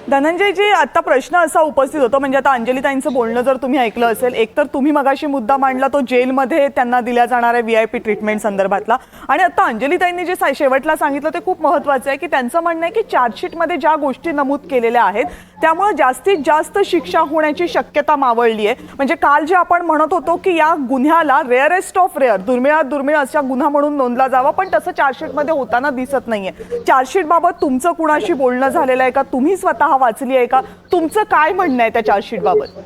धनंजयजी, आता प्रश्न असा उपस्थित होतो, म्हणजे आता अंजलीताईंचं बोलणं जर तुम्ही ऐकलं असेल, एकतर तुम्ही मगाशी मुद्दा मांडला तो जेलमध्ये त्यांना दिल्या जाणाऱ्या VIP ट्रीटमेंट संदर्भातला, आणि आता अंजलीताईंनी जे शेवटला सांगितलं ते खूप महत्त्वाचं आहे की त्यांचं म्हणणं आहे की चार्जशीटमध्ये ज्या गोष्टी नमूद केलेल्या आहेत त्यामुळे जास्तीत जास्त शिक्षा होण्याची शक्यता मावळली आहे. म्हणजे काल जे आपण म्हणत होतो की या गुन्ह्याला रेअरेस्ट ऑफ रेअर, दुर्मिळात दुर्मिळ अशा गुन्हा म्हणून नोंदला जावा, पण तसं चार्जशीटमध्ये होताना दिसत नाहीये. चार्जशीट बाबत तुमचं कुणाशी बोलणं झालेलं आहे का? तुम्ही स्वतः वाचली आहे का? तुमचं काय म्हणणं आहे त्या चार्जशीट बाबत?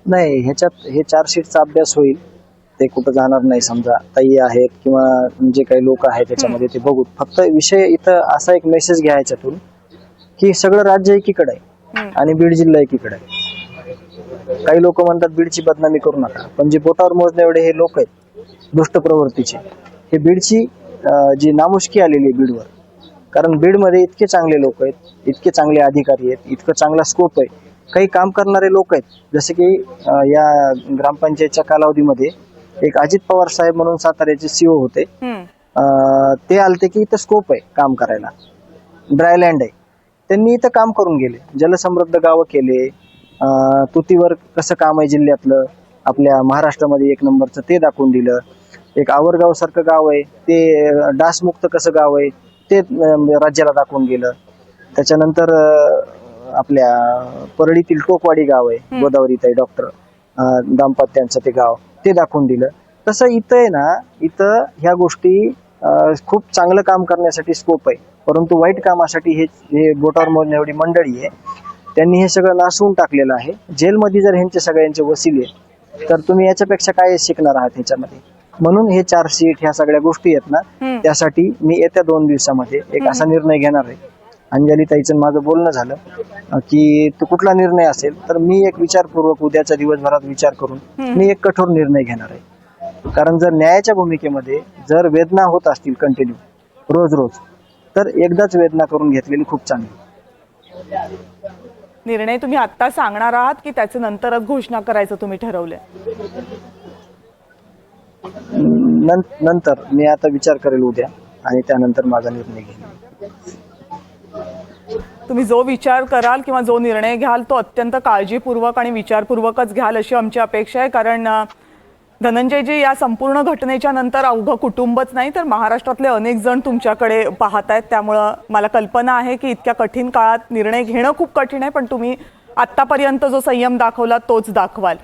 नाही, ह्याच्यात हे चार्जशीटचा अभ्यास होईल, ते कुठं जाणार नाही. समजा ताई आहेत किंवा जे काही लोक आहेत त्याच्यामध्ये ते बघू. फक्त विषय इथं असा एक मेसेज घ्या ह्याच्यातून की सगळं राज्य एकीकडे आहे आणि बीड जिल्हा एकीकडे आहे. काही लोक म्हणतात बीडची बदनामी करू नका, पण जे बोटावर मोजणे एवढे हे लोक आहेत दुष्ट प्रवृत्तीचे, हे बीडची जी नामुष्की आलेली आहे बीडवर. कारण बीडमध्ये इतके चांगले लोक आहेत, इतके चांगले अधिकारी आहेत, इतकं चांगला स्कोप आहे, काही काम करणारे लोक आहेत. जसे की या ग्रामपंचायतच्या कालावधीमध्ये एक अजित पवार साहेब म्हणून साताऱ्याचे CO होते, ते आलते की इथं स्कोप आहे काम करायला, ड्रायलँड आहे, त्यांनी इथं काम करून गेले, जलसमृद्ध गावं केले, तुतीवर कसं काम आहे जिल्ह्यातलं आपल्या महाराष्ट्रामध्ये 1 नंबरचं ते दाखवून दिलं. एक आवरगाव सारखं गाव आहे ते डासमुक्त कसं गाव आहे ते राज्याला दाखवून गेलं. त्याच्यानंतर आपल्या परळीतील टोकवाडी गाव आहे, गोदावरीताई डॉक्टर दाम्पत्यांचं ते गाव, ते दाखवून दिलं. तसं इथं आहे ना, इथं ह्या गोष्टी खूप चांगलं काम करण्यासाठी स्कोप आहे, परंतु वाईट कामासाठी हे बोटावर मोजण्या एवढी मंडळी आहे, त्यांनी हे सगळं नासवून टाकलेलं आहे. जेलमध्ये जर ह्यांचे सगळ्यांचे वसिले तर तुम्ही याच्यापेक्षा काय शिकणार आहात ह्याच्यामध्ये? म्हणून हे चार्जशीट ह्या सगळ्या गोष्टी आहेत ना, त्यासाठी मी येत्या 2 दिवसामध्ये एक असा निर्णय घेणार आहे. अंजलीताईचं माझं बोलणं झालं की तो कुठला निर्णय असेल तर मी एक विचारपूर्वक उद्याच्या दिवसभरात विचार करून मी एक कठोर निर्णय घेणार आहे. कारण जर न्यायाच्या भूमिकेमध्ये जर वेदना होत असतील कंटिन्यू रोज रोज, तर एकदाच वेदना करून घेतलेली खूप चांगली. निर्णय तुम्ही आता सांगणार आहात की त्याच्या नंतरच घोषणा करायचं तुम्ही ठरवलंय? नंतर मी आता विचार करेल उद्या आणि त्यानंतर माझा निर्णय घेईन. तुम्ही जो विचार कराल किंवा जो निर्णय घ्याल तो अत्यंत काळजीपूर्वक आणि विचारपूर्वकच घ्याल अशी आमची अपेक्षा आहे. कारण धनंजयजी, या संपूर्ण घटनेच्या नंतर अवघं कुटुंबच नाही तर महाराष्ट्रातले अनेक जण तुमच्याकडे पाहत आहेत. त्यामुळं मला कल्पना आहे की इतक्या कठीण काळात निर्णय घेणं खूप कठीण आहे, पण तुम्ही आत्तापर्यंत जो संयम दाखवला तोच दाखवाल.